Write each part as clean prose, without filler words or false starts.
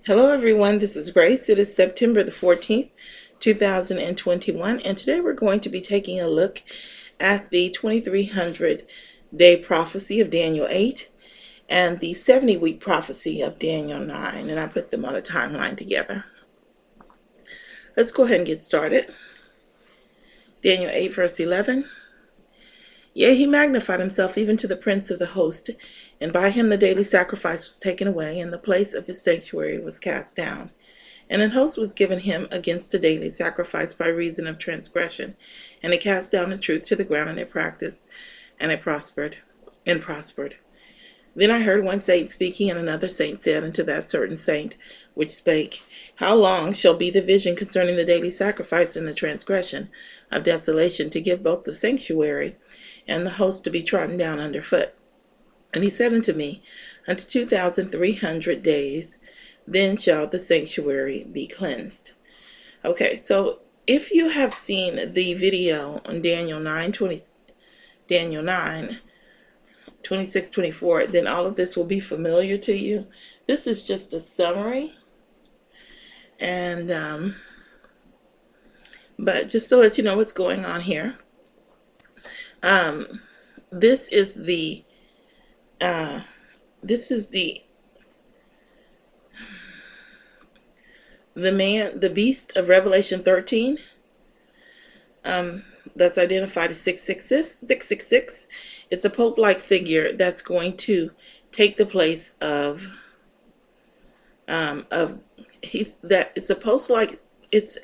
Hello everyone, this is Grace. It is September the 14th, 2021, and today we're going to be taking a look at the 2300 day prophecy of Daniel 8 and the 70-week prophecy of Daniel 9, and I put them on a timeline together. Let's go ahead and get started. Daniel 8 verse 11. Yea, he magnified himself even to the prince of the host, and by him the daily sacrifice was taken away, and the place of his sanctuary was cast down. And an host was given him against the daily sacrifice by reason of transgression, and it cast down the truth to the ground, and it prospered. Then I heard one saint speaking, and another saint said unto that certain saint which spake, How long shall be the vision concerning the daily sacrifice and the transgression of desolation, to give both the sanctuary and the host to be trodden down under foot? And he said unto me, Unto 2,300 days, then shall the sanctuary be cleansed. Okay, so if you have seen the video on Daniel 9, 26, 24, then all of this will be familiar to you. This is just a summary. And, but just to let you know what's going on here. This is the beast of Revelation 13. That's identified as 666. It's a pope-like figure that's going to take the place of it's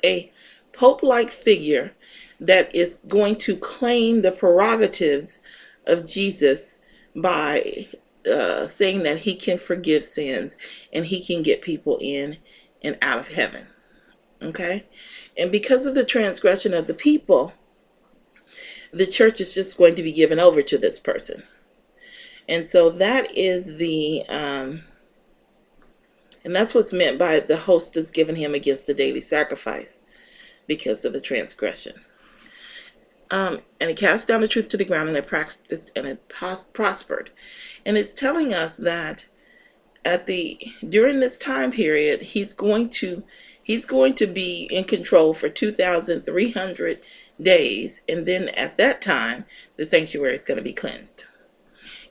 a pope-like figure that is going to claim the prerogatives of Jesus by saying that he can forgive sins and he can get people in and out of heaven. Okay? And because of the transgression of the people, the church is just going to be given over to this person. And so that is and that's what's meant by the host is given him against the daily sacrifice because of the transgression. And it cast down the truth to the ground, and it prospered. And it's telling us that during this time period, he's going to be in control for 2,300 days, and then at that time, the sanctuary is going to be cleansed.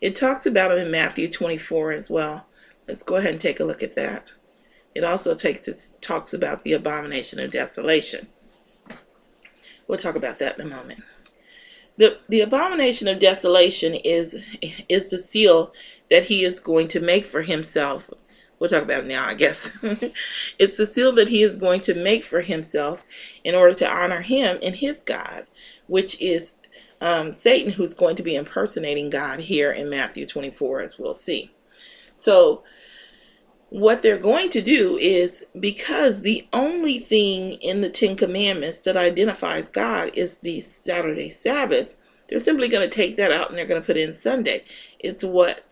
It talks about it in Matthew 24 as well. Let's go ahead and take a look at that. It also talks about the Abomination of Desolation. We'll talk about that in a moment. The Abomination of Desolation is the seal that he is going to make for himself. We'll talk about it now, I guess. It's the seal that he is going to make for himself in order to honor him and his God, which is Satan, who's going to be impersonating God here in Matthew 24, as we'll see. So what they're going to do is, because the only thing in the Ten Commandments that identifies God is the Saturday Sabbath, they're simply going to take that out and they're going to put in Sunday. It's what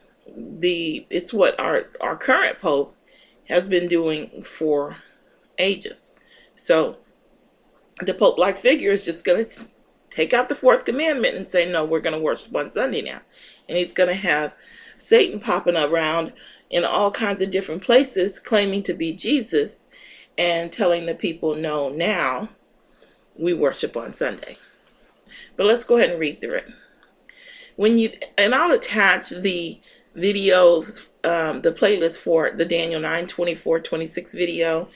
our current Pope has been doing for ages. So the Pope-like figure is just going to take out the fourth commandment and say, no, we're going to worship on Sunday now. And he's going to have Satan popping around in all kinds of different places claiming to be Jesus and telling the people, no, now we worship on Sunday. But let's go ahead and read through it. And I'll attach the videos, the playlist for the Daniel 9, 24, 26 video,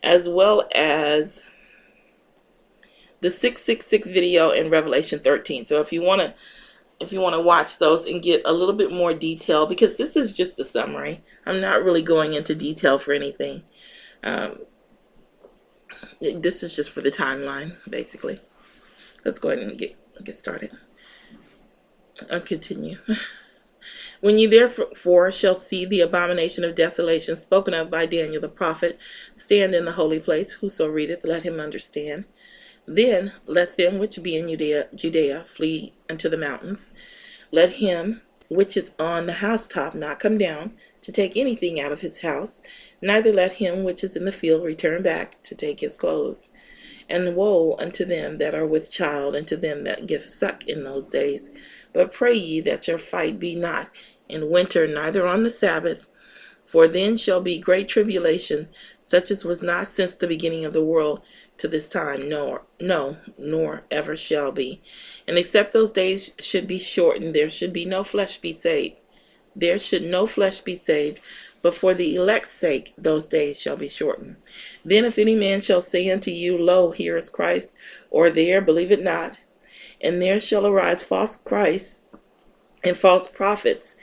as well as the 666 video in Revelation 13. So if you want to watch those and get a little bit more detail, because this is just a summary. I'm not really going into detail for anything. This is just for the timeline, basically. Let's go ahead and get started. I'll continue. When you therefore shall see the abomination of desolation spoken of by Daniel the prophet stand in the holy place, whoso readeth, let him understand. Then let them which be in Judea flee unto the mountains. Let him which is on the housetop not come down to take anything out of his house, neither let him which is in the field return back to take his clothes. And woe unto them that are with child, and to them that give suck in those days. But pray ye that your fight be not in winter, neither on the Sabbath, For then shall be great tribulation, such as was not since the beginning of the world to this time, nor ever shall be. And except those days should be shortened, there should no flesh be saved. There should no flesh be saved, but for the elect's sake those days shall be shortened. Then if any man shall say unto you, Lo, here is Christ, or there, believe it not. And there shall arise false Christs and false prophets,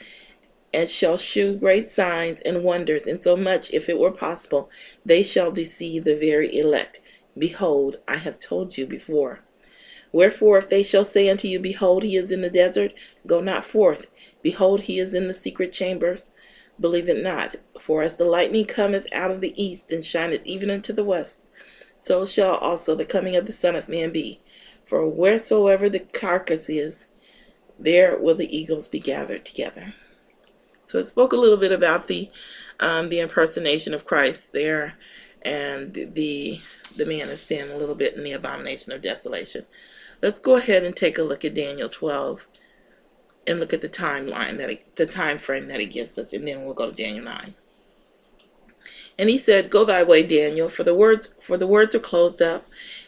and shall shew great signs and wonders, insomuch, if it were possible, they shall deceive the very elect. Behold, I have told you before. Wherefore, if they shall say unto you, Behold, he is in the desert, go not forth. Behold, he is in the secret chambers, believe it not. For as the lightning cometh out of the east, and shineth even unto the west, so shall also the coming of the Son of Man be. For wheresoever the carcass is, there will the eagles be gathered together. So it spoke a little bit about the impersonation of Christ there, and the man of sin a little bit in the Abomination of Desolation. Let's go ahead and take a look at Daniel 12 and look at the timeline, the time frame that it gives us, and then we'll go to Daniel 9. And he said, Go thy way, Daniel, for the words are closed up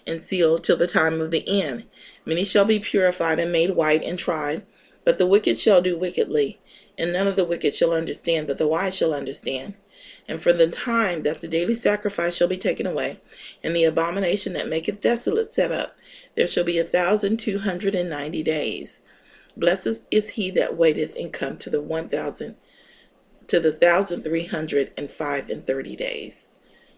and sealed till the time of the end. Many shall be purified and made white and tried, but the wicked shall do wickedly, and none of the wicked shall understand, but the wise shall understand. And for the time that the daily sacrifice shall be taken away, and the abomination that maketh desolate set up, there shall be 1,290 days. Blessed is he that waiteth and come to the 1,305 and 30 days.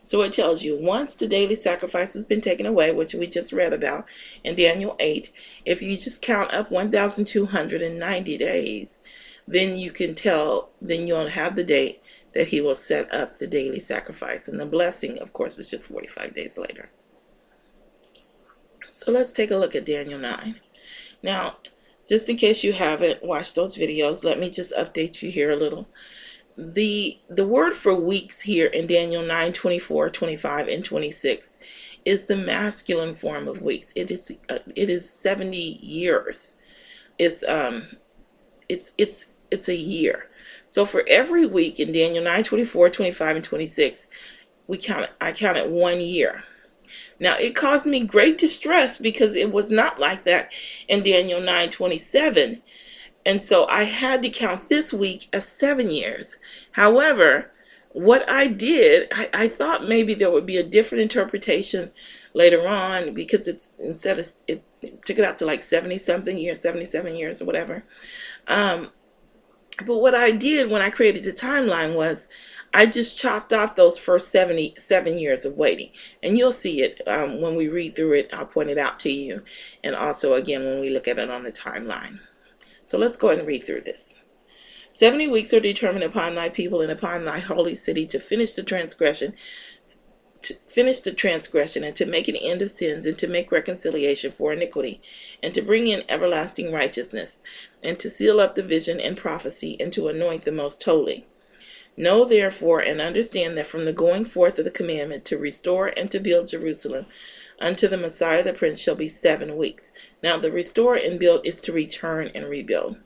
So it tells you, once the daily sacrifice has been taken away, which we just read about in Daniel 8, if you just count up 1,290 days, then you can tell, then you'll have the date that he will set up the daily sacrifice. And the blessing, of course, is just 45 days later. So let's take a look at Daniel 9. Now, just in case you haven't watched those videos, let me just update you here a little. The word for weeks here in Daniel 9, 24, 25, and 26 is the masculine form of weeks. It is 70 years. It's a year. So for every week in Daniel 9, 24, 25, and 26, I counted 1 year. Now, it caused me great distress because it was not like that in Daniel 9, 27. And so I had to count this week as 7 years. However, what I did, I thought maybe there would be a different interpretation later on, because it took it out to like 70-something years, 77 years or whatever. But what I did when I created the timeline was I just chopped off those first 77 years of waiting. And you'll see it when we read through it. I'll point it out to you. And also, again, when we look at it on the timeline. So let's go ahead and read through this. 70 weeks are determined upon thy people and upon thy holy city to finish the transgression, and to make an end of sins, and to make reconciliation for iniquity, and to bring in everlasting righteousness, and to seal up the vision and prophecy, and to anoint the most holy. Know therefore and understand that from the going forth of the commandment to restore and to build Jerusalem unto the Messiah the Prince shall be 7 weeks. Now the restore and build is to return and rebuild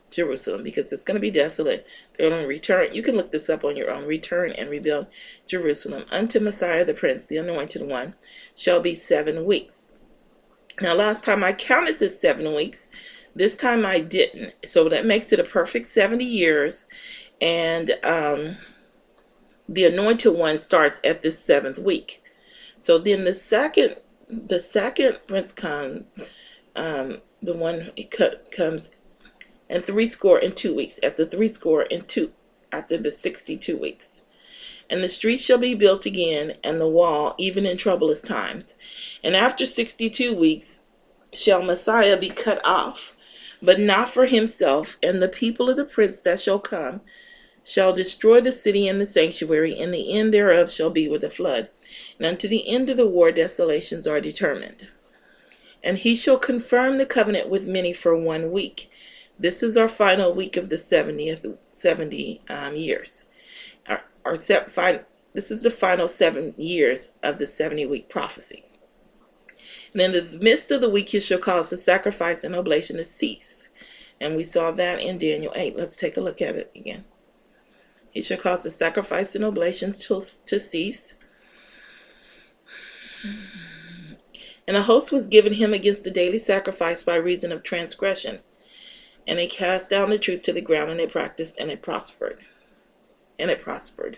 Jerusalem, because it's going to be desolate. They're going to return. You can look this up on your own. Return and rebuild Jerusalem unto Messiah the Prince, the Anointed One, shall be 7 weeks. Now last time I counted this 7 weeks. This time I didn't. So that makes it a perfect 70 years. And the Anointed One starts at this 7th week. So then the second prince comes, the one comes and 62 weeks, after the 62 weeks. And the street shall be built again, and the wall, even in troublous times. And after 62 weeks shall Messiah be cut off, but not for himself, and the people of the prince that shall come shall destroy the city and the sanctuary, and the end thereof shall be with a flood. And unto the end of the war desolations are determined. And he shall confirm the covenant with many for 1 week. This is our final week of the 70 years. This is the final 7 years of the 70-week prophecy. And in the midst of the week he shall cause the sacrifice and oblation to cease. And we saw that in Daniel 8. Let's take a look at it again. He shall cause the sacrifice and oblations to cease. And a host was given him against the daily sacrifice by reason of transgression. And they cast down the truth to the ground, and they practiced, and it prospered. And it prospered.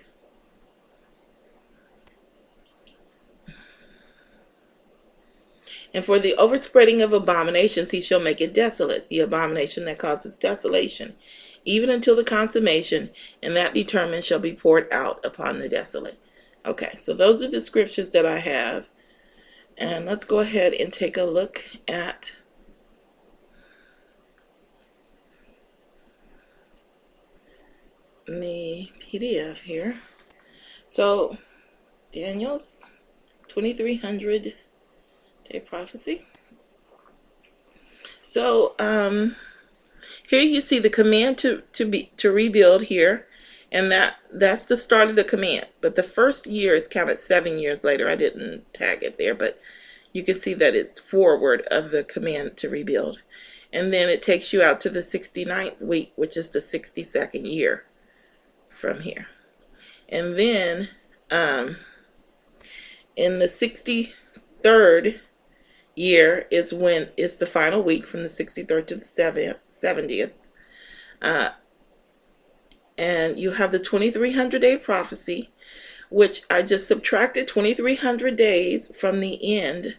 And for the overspreading of abominations, he shall make it desolate, the abomination that causes desolation, even until the consummation, and that determined shall be poured out upon the desolate. Okay, so those are the scriptures that I have. And let's go ahead and take a look at the PDF here. So, Daniel's 2300 day prophecy. So, here you see the command to rebuild here, and that's the start of the command. But the first year is counted 7 years later. I didn't tag it there, but you can see that it's forward of the command to rebuild. And then it takes you out to the 69th week, which is the 62nd year from here. And then in the 63rd year is when it's the final week, from the 63rd to the 70th. And you have the 2300 day prophecy, which I just subtracted 2300 days from the end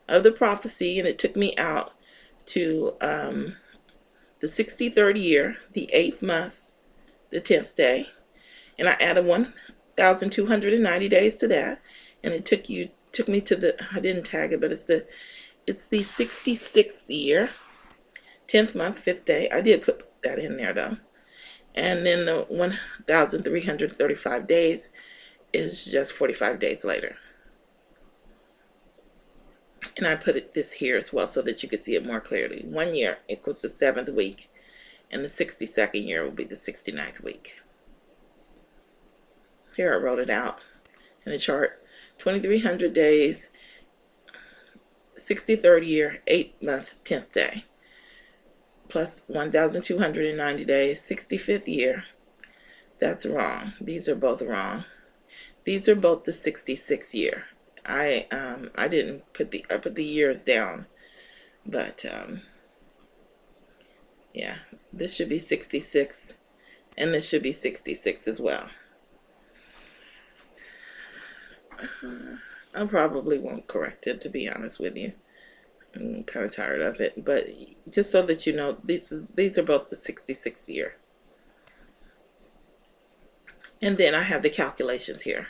of the prophecy, and it took me out to the 63rd year, the 8th month, the 10th day. And I added 1,290 days to that, and it took me to the, I didn't tag it, but it's the 66th year, 10th month, 5th day. I did put that in there though. And then the 1,335 days is just 45 days later. And I put this here as well so that you can see it more clearly. 1 year equals the 7th week, and the 62nd year will be the 69th week. Here I wrote it out in a chart. 2300 days, 63rd year, 8th month, 10th day, plus 1,290 days, 65th year. That's wrong. These are both wrong. These are both the 66th year. I didn't put I put the years down, but yeah, this should be 66, and this should be 66 as well. I probably won't correct it, to be honest with you. I'm kind of tired of it, but just so that you know, these are both the 66th year. And then I have the calculations here.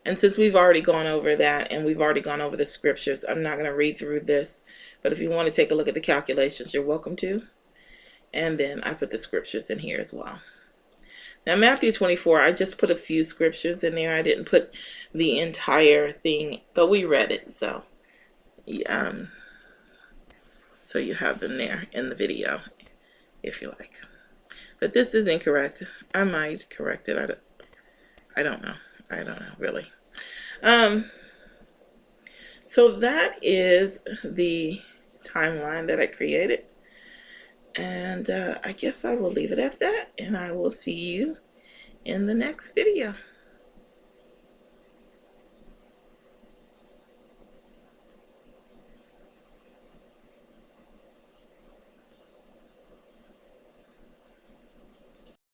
And since we've already gone over that, and we've already gone over the scriptures, I'm not going to read through this. But if you want to take a look at the calculations, you're welcome to. And then I put the scriptures in here as well. Now, Matthew 24, I just put a few scriptures in there. I didn't put the entire thing, but we read it. So you have them there in the video, if you like. But this is incorrect. I might correct it. I don't know. I don't know, really. So that is the timeline that I created. And I guess I will leave it at that, and I will see you in the next video.